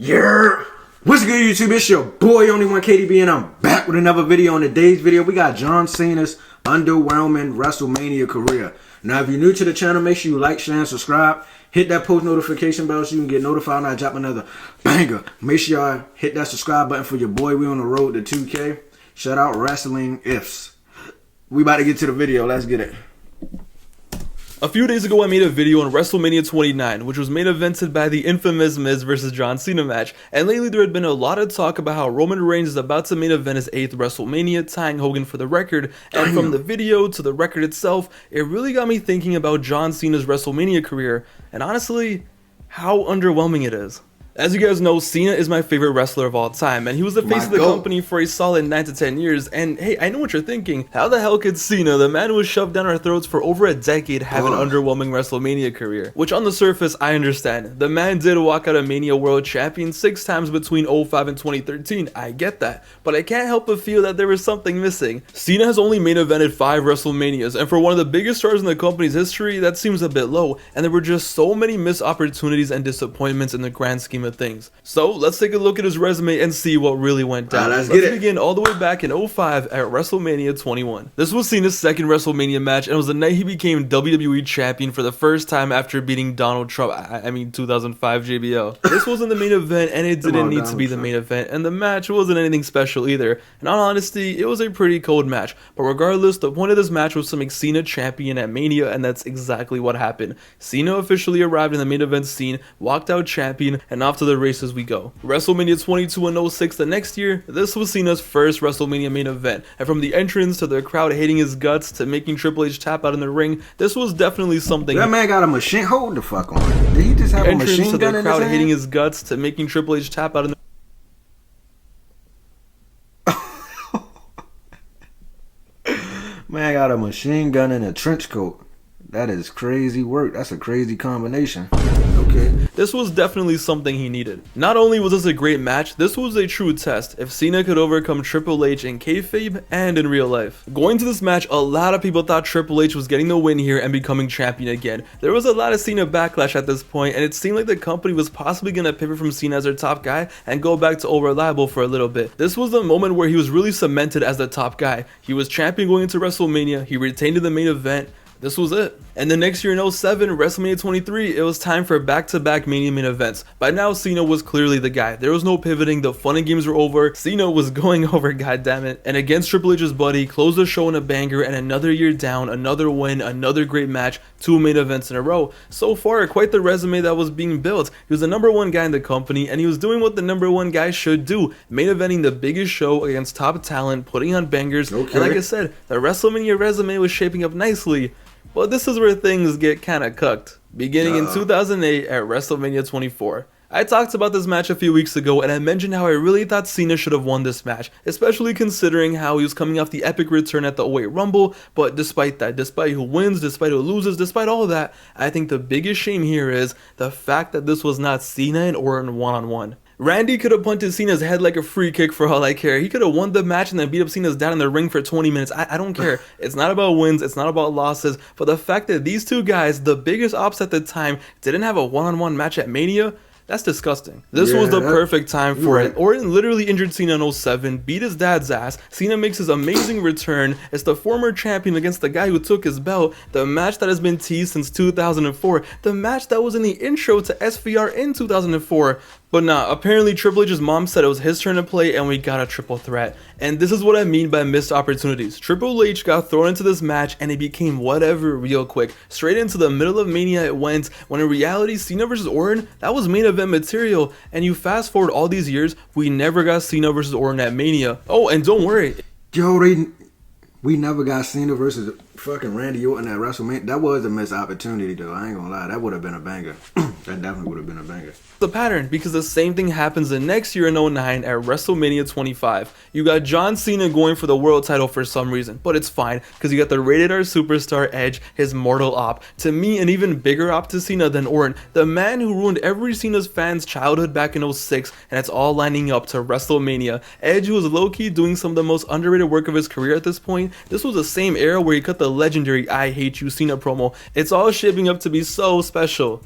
Yeah, what's good YouTube? It's your boy Only One KDB and I'm back with another video. On today's video we got John Cena's underwhelming WrestleMania career. Now if you're new to the channel, make sure you like, share, and subscribe. Hit that post notification bell so you can get notified when I drop another banger. Make sure y'all hit that subscribe button for your boy. We on the road to 2K. Shout out Wrestling Ifs. We about to get to the video. Let's get it. A few days ago I made a video on WrestleMania 29, which was main evented by the infamous Miz vs John Cena match, and lately there had been a lot of talk about how Roman Reigns is about to main event his 8th WrestleMania, tying Hogan for the record, and from the video to the record itself, it really got me thinking about John Cena's WrestleMania career, and honestly, how underwhelming it is. As you guys know, Cena is my favorite wrestler of all time, and he was the face of the company for a solid 9 to 10 years, and hey, I know what you're thinking, how the hell could Cena, the man who was shoved down our throats for over a decade, have an underwhelming WrestleMania career? Which on the surface, I understand. The man did walk out a Mania World Champion 6 times between 05 and 2013, I get that, but I can't help but feel that there was something missing. Cena has only main evented 5 WrestleManias, and for one of the biggest stars in the company's history, that seems a bit low, and there were just so many missed opportunities and disappointments in the grand scheme of things. So let's take a look at his resume and see what really went down. Let's begin all the way back in 05 at WrestleMania 21. This was Cena's second WrestleMania match and was the night he became WWE champion for the first time after beating Donald Trump. I mean 2005 JBL. This wasn't the main event and it didn't need to be the main event, and the match wasn't anything special either. In all honesty, it was a pretty cold match, but regardless, the point of this match was to make Cena champion at Mania, and that's exactly what happened. Cena officially arrived in the main event scene, walked out champion, and off to the race as we go. WrestleMania 22 and 06 the next year, this was Cena's first WrestleMania main event, and from the entrance to the crowd hating his guts to making Triple H tap out in the ring, this was definitely something. That man got a machine. Hold the fuck on. Did he just have a machine gun in his hand? Hating his guts to making Triple H tap out in the Man got a machine gun and a trench coat. That is crazy work. That's a crazy combination. Okay. This was definitely something he needed. Not only was this a great match, this was a true test if Cena could overcome Triple H in kayfabe and in real life. Going to this match, a lot of people thought Triple H was getting the win here and becoming champion again. There was a lot of Cena backlash at this point, and it seemed like the company was possibly going to pivot from Cena as their top guy and go back to Old Reliable for a little bit. This was the moment where he was really cemented as the top guy. He was champion going into WrestleMania, he retained in the main event. This was it. And the next year in 07, WrestleMania 23, it was time for back-to-back Mania main events. By now, Cena was clearly the guy. There was no pivoting, the fun and games were over, Cena was going over, goddammit. And against Triple H's buddy, closed the show in a banger, and another year down, another win, another great match, 2 main events in a row. So far, quite the resume that was being built. He was the #1 guy in the company, and he was doing what the #1 guy should do, main eventing the biggest show against top talent, putting on bangers, and like I said, the WrestleMania resume was shaping up nicely. But this is where things get kinda cucked. Beginning in 2008 at WrestleMania 24. I talked about this match a few weeks ago, and I mentioned how I really thought Cena should have won this match, especially considering how he was coming off the epic return at the 08 Rumble. But despite that, despite who wins, despite who loses, despite all that, I think the biggest shame here is the fact that this was not Cena and Orton one-on-one. Randy could have punted Cena's head like a free kick for all I care. He could have won the match and then beat up Cena's dad in the ring for 20 minutes. I don't care. It's not about wins. It's not about losses. But the fact that these two guys, the biggest ops at the time, didn't have a one-on-one match at Mania, that's disgusting. This was the perfect time for it. Orton literally injured Cena in 07, beat his dad's ass. Cena makes his amazing return. It's the former champion against the guy who took his belt. The match that has been teased since 2004. The match that was in the intro to SVR in 2004. But nah, apparently Triple H's mom said it was his turn to play and we got a triple threat. And this is what I mean by missed opportunities. Triple H got thrown into this match and it became whatever real quick. Straight into the middle of Mania it went, when in reality Cena vs Orton, that was main event material. And you fast forward all these years, we never got Cena vs Orton at Mania. Oh, and don't worry. Yo, we never got Cena versus fucking Randy Orton at WrestleMania. That was a missed opportunity though, I ain't gonna lie. That would have been a banger. That definitely would have been a banger. The pattern, because the same thing happens the next year in 09 at WrestleMania 25. You got John Cena going for the world title for some reason, but it's fine because you got the rated R superstar Edge, his mortal op. To me, an even bigger op to Cena than Orton, the man who ruined every Cena's fan's childhood back in 06, and it's all lining up to WrestleMania. Edge, who was low-key doing some of the most underrated work of his career at this point. This was the same era where he cut the legendary I Hate You Cena promo. It's all shaping up to be so special.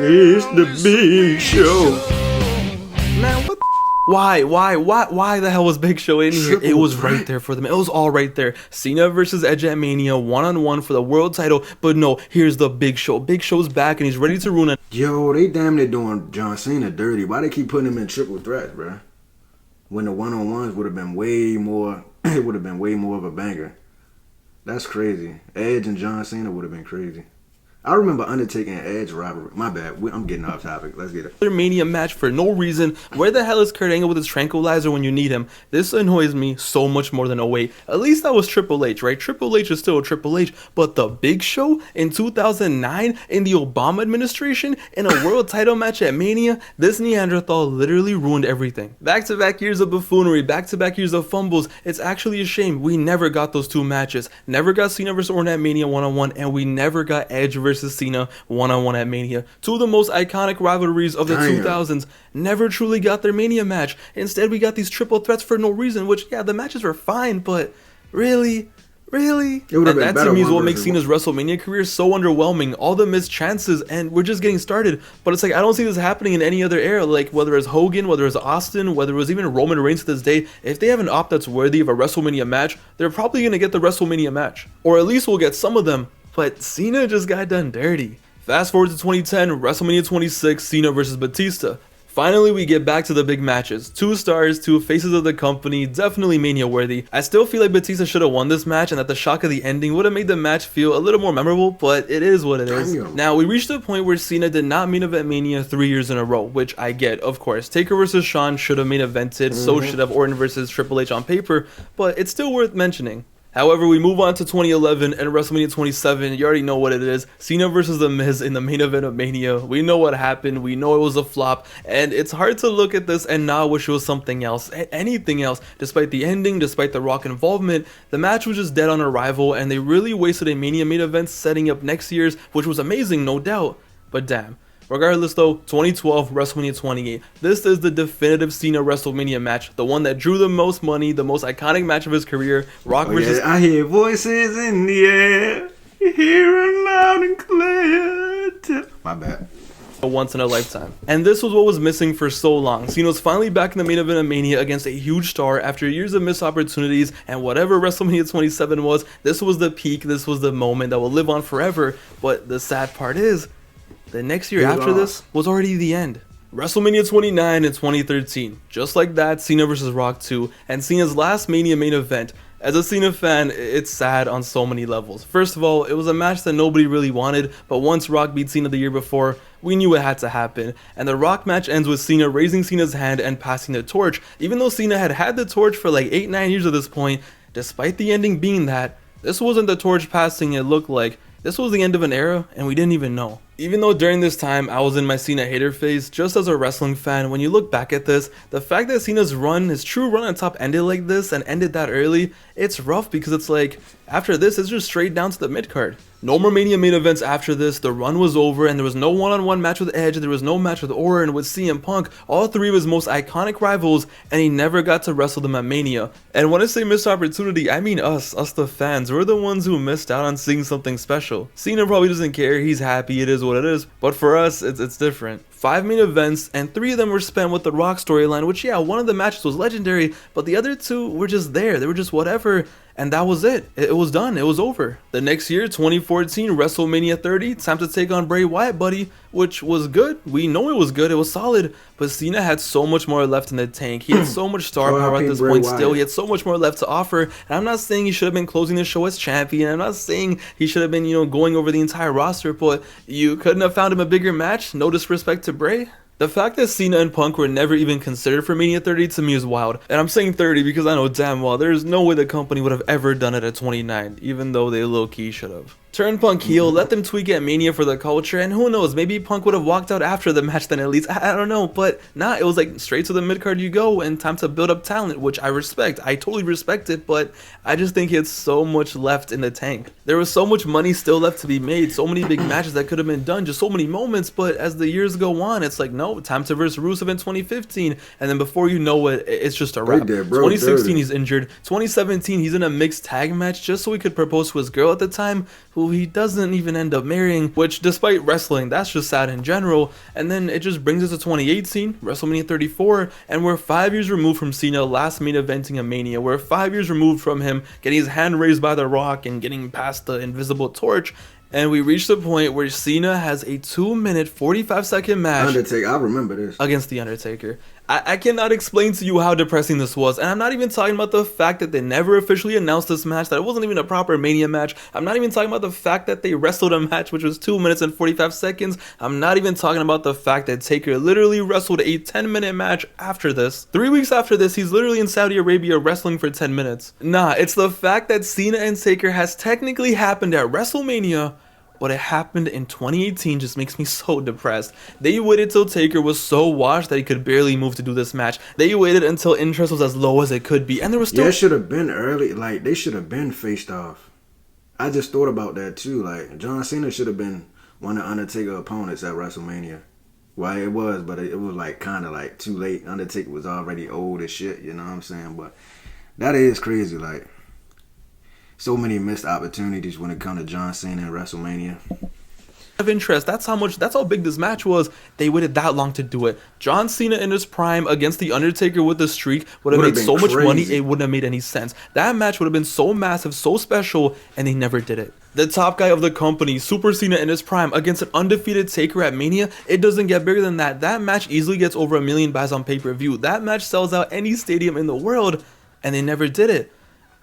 It's the big show. Man, what? Why the hell was Big Show in here? It was right there for them. It was all right there. Cena versus Edge at Mania, one-on-one for the world title. But no, here's the Big Show. Big Show's back and he's ready to ruin it. Yo, they damn near doing John Cena dirty. Why they keep putting him in triple threats, bruh? When the one-on-ones would have been way more, it would have been way more of a banger. That's crazy. Edge and John Cena would have been crazy. I remember Undertaker and Edge rivalry. My bad. I'm getting off topic. Let's get it. Their Mania match for no reason. Where the hell is Kurt Angle with his tranquilizer when you need him? This annoys me so much more than 08. At least that was Triple H, right? Triple H is still a Triple H. But the Big Show in 2009 in the Obama administration in a world title match at Mania, this Neanderthal literally ruined everything. Back-to-back years of buffoonery, back-to-back years of fumbles. It's actually a shame we never got those two matches. Never got Cena vs. Orton at Mania one-on-one, and we never got Edge versus Cena one-on-one at Mania. Two of the most iconic rivalries of the 2000s never truly got their Mania match. Instead, we got these triple threats for no reason, which, yeah, the matches were fine, but really? That to me is what makes Cena's WrestleMania career so underwhelming. All the missed chances, and we're just getting started. But it's like, I don't see this happening in any other era. Like, whether it's Hogan, whether it's Austin, whether it was even Roman Reigns to this day, if they have an op that's worthy of a WrestleMania match, they're probably going to get the WrestleMania match. Or at least we'll get some of them. But Cena just got done dirty. Fast forward to 2010, WrestleMania 26, Cena versus Batista. Finally, we get back to the big matches. 2 stars, 2 faces of the company, definitely Mania worthy. I still feel like Batista should have won this match and that the shock of the ending would have made the match feel a little more memorable, but it is what it is. Now, we reached a point where Cena did not main event Mania 3 years in a row, which I get, of course. Taker versus Shawn should have main evented, so should have Orton versus Triple H on paper, but it's still worth mentioning. However, we move on to 2011 and WrestleMania 27. You already know what it is. Cena versus The Miz in the main event of Mania. We know what happened. We know it was a flop. And it's hard to look at this and not wish it was something else. Anything else. Despite the ending, despite the Rock involvement, the match was just dead on arrival. And they really wasted a Mania main event setting up next year's, which was amazing, no doubt. But damn. Regardless though, 2012 WrestleMania 28. This is the definitive Cena WrestleMania match, the one that drew the most money, the most iconic match of his career. Rock versus... Yeah, I hear voices in the air, hearing loud and clear. My bad. Once in a lifetime. And this was what was missing for so long. Cena was finally back in the main event of Mania against a huge star after years of missed opportunities, and whatever WrestleMania 27 was, this was the peak, this was the moment that will live on forever. But the sad part is, the next year after this was already the end. WrestleMania 29 in 2013. Just like that, Cena vs. Rock 2, and Cena's last Mania main event. As a Cena fan, it's sad on so many levels. First of all, it was a match that nobody really wanted, but once Rock beat Cena the year before, we knew it had to happen. And the Rock match ends with Cena raising Cena's hand and passing the torch. Even though Cena had the torch for like 8-9 years at this point, despite the ending being that, this wasn't the torch passing it looked like. This was the end of an era, and we didn't even know. Even though during this time I was in my Cena hater phase, just as a wrestling fan, when you look back at this, the fact that Cena's run, his true run on top ended like this and ended that early, it's rough because it's like, after this, it's just straight down to the mid-card. No more Mania main events after this, the run was over, and there was no one-on-one match with Edge, there was no match with Orton, with CM Punk, all 3 of his most iconic rivals, and he never got to wrestle them at Mania. And when I say missed opportunity, I mean us the fans. We're the ones who missed out on seeing something special. Cena probably doesn't care, he's happy, it is what it is, but for us, it's different. 5 main events, and 3 of them were spent with the Rock storyline, which, yeah, one of the matches was legendary, but the other 2 were just there, they were just whatever, and that was it. It was done, it was over. The next year, 2014, WrestleMania 30, time to take on Bray Wyatt, buddy, which was good. We know it was good, it was solid, but Cena had so much more left in the tank. He had so much star power at this point still, he had so much more left to offer, and I'm not saying he should have been closing the show as champion, I'm not saying he should have been, going over the entire roster, but you couldn't have found him a bigger match, no disrespect to Bray. The fact that Cena and Punk were never even considered for Mania 30 to me is wild. And I'm saying 30 because I know damn well there's no way the company would have ever done it at 29, even though they low-key should have. Turn Punk heel, let them tweak at Mania for the culture, and who knows, maybe Punk would have walked out after the match then at least, I don't know, but nah, it was like straight to the mid-card you go, and time to build up talent, which I respect, I totally respect it, but I just think he had so much left in the tank. There was so much money still left to be made, so many big matches that could have been done, just so many moments, but as the years go on, it's like, no, time to verse Rusev in 2015, and then before you know it, it's just a wrap. 2016 he's injured, 2017 he's in a mixed tag match just so he could propose to his girl at the time, who who he doesn't even end up marrying, which despite wrestling, that's just sad in general. And then it just brings us to 2018, WrestleMania 34, and we're 5 years removed from Cena last main eventing a Mania. We're 5 years removed from him getting his hand raised by The Rock and getting past the invisible torch. And we reached the point where Cena has a 2-minute 45-second match Undertaker, I remember this, against The Undertaker. I cannot explain to you how depressing this was, and I'm not even talking about the fact that they never officially announced this match, that it wasn't even a proper Mania match. I'm not even talking about the fact that they wrestled a match which was 2 minutes and 45 seconds. I'm not even talking about the fact that Taker literally wrestled a 10-minute match after this. 3 weeks after this, he's literally in Saudi Arabia wrestling for 10 minutes. Nah, it's the fact that Cena and Taker has technically happened at WrestleMania, but it happened in 2018 just makes me so depressed. They waited till Taker was so washed that he could barely move to do this match. They waited until interest was as low as it could be, and there was still... Yeah, it should have been early. Like, they should have been faced off. I just thought about that, too. Like, John Cena should have been one of the Undertaker opponents at WrestleMania. Well, it was, but it was, like, kind of, like, too late. Undertaker was already old as shit, you know what I'm saying? But that is crazy, like... So many missed opportunities when it comes to John Cena and WrestleMania. Of interest, that's how big this match was. They waited that long to do it. John Cena in his prime against The Undertaker with the streak would have made so much money, it wouldn't have made any sense. That match would have been so massive, so special, and they never did it. The top guy of the company, Super Cena in his prime, against an undefeated Taker at Mania, it doesn't get bigger than that. That match easily gets over 1 million buys on pay-per-view. That match sells out any stadium in the world, and they never did it.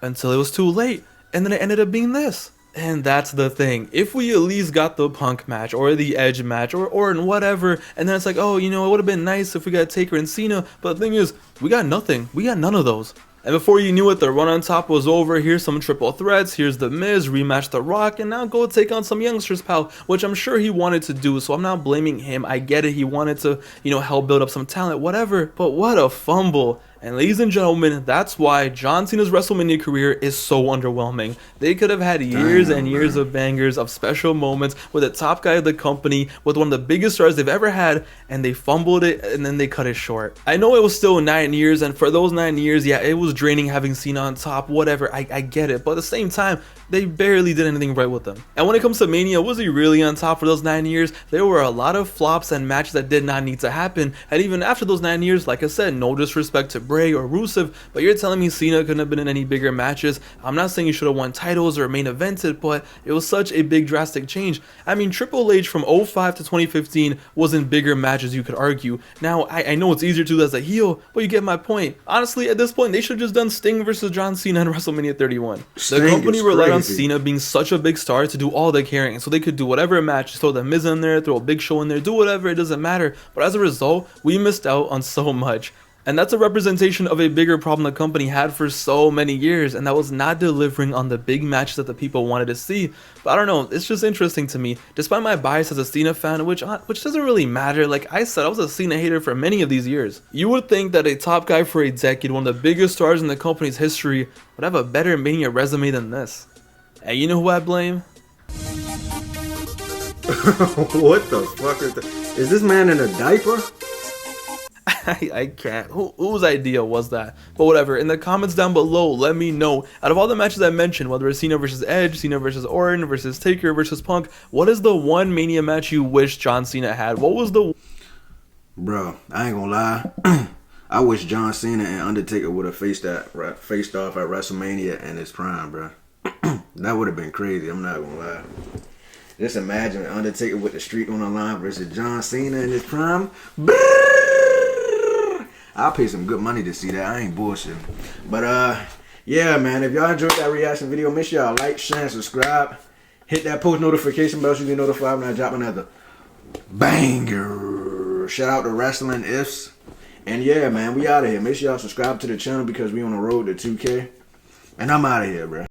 Until it was too late. And then it ended up being this. And that's the thing. If we at least got the Punk match or the Edge match or Orton, whatever, and then it's like, oh, you know, it would have been nice if we got Taker and Cena. But the thing is, we got nothing. We got none of those. And before you knew it, the run on top was over. Here's some triple threats. Here's The Miz, rematch The Rock, and now go take on some youngsters, pal, which I'm sure he wanted to do. So I'm not blaming him. I get it. He wanted to, you know, help build up some talent, whatever. But what a fumble. And ladies and gentlemen, that's why John Cena's WrestleMania career is so underwhelming. They could have had years and years of bangers, of special moments with the top guy of the company, with one of the biggest stars they've ever had, and they fumbled it and then they cut it short. I know it was still 9 years, and for those 9 years, yeah, it was draining having Cena on top, whatever, I get it. But at the same time, they barely did anything right with them. And when it comes to Mania, was he really on top for those 9 years? There were a lot of flops and matches that did not need to happen. And even after those 9 years, like I said, no disrespect to Bray or Rusev, but you're telling me Cena couldn't have been in any bigger matches? I'm not saying he should have won titles or main evented, but it was such a big drastic change. I mean, Triple H from 05 to 2015 was in bigger matches, you could argue. Now, I know it's easier to do as a heel, but you get my point. Honestly, at this point, they should have just done Sting versus John Cena in WrestleMania 31. The company relied on Cena being such a big star to do all the carrying, so they could do whatever match, throw the Miz in there, throw a Big Show in there, do whatever, it doesn't matter. But as a result, we missed out on so much. And that's a representation of a bigger problem the company had for so many years, and that was not delivering on the big matches that the people wanted to see. But I don't know, it's just interesting to me. Despite my bias as a Cena fan, which doesn't really matter, like I said, I was a Cena hater for many of these years. You would think that a top guy for a decade, one of the biggest stars in the company's history, would have a better Mania resume than this. And you know who I blame? What the fuck is that? Is this man in a diaper? I can't. Whose idea was that? But whatever. In the comments down below, let me know. Out of all the matches I mentioned, whether it's Cena versus Edge, Cena versus Orton versus Taker versus Punk, what is the one Mania match you wish John Cena had? What was the... Bro, I ain't gonna lie. I wish John Cena and Undertaker would have faced off at WrestleMania in his prime, bro. That would have been crazy. I'm not gonna lie. Just imagine Undertaker with the streak on the line versus John Cena in his prime. I'll pay some good money to see that. I ain't bullshitting. But yeah, man. If y'all enjoyed that reaction video, make sure y'all like, share, and subscribe. Hit that post notification bell so you get notified when I drop another banger. Shout out to Wrestling Ifs. And yeah, man, we out of here. Make sure y'all subscribe to the channel because we on the road to 2K. And I'm out of here, bro.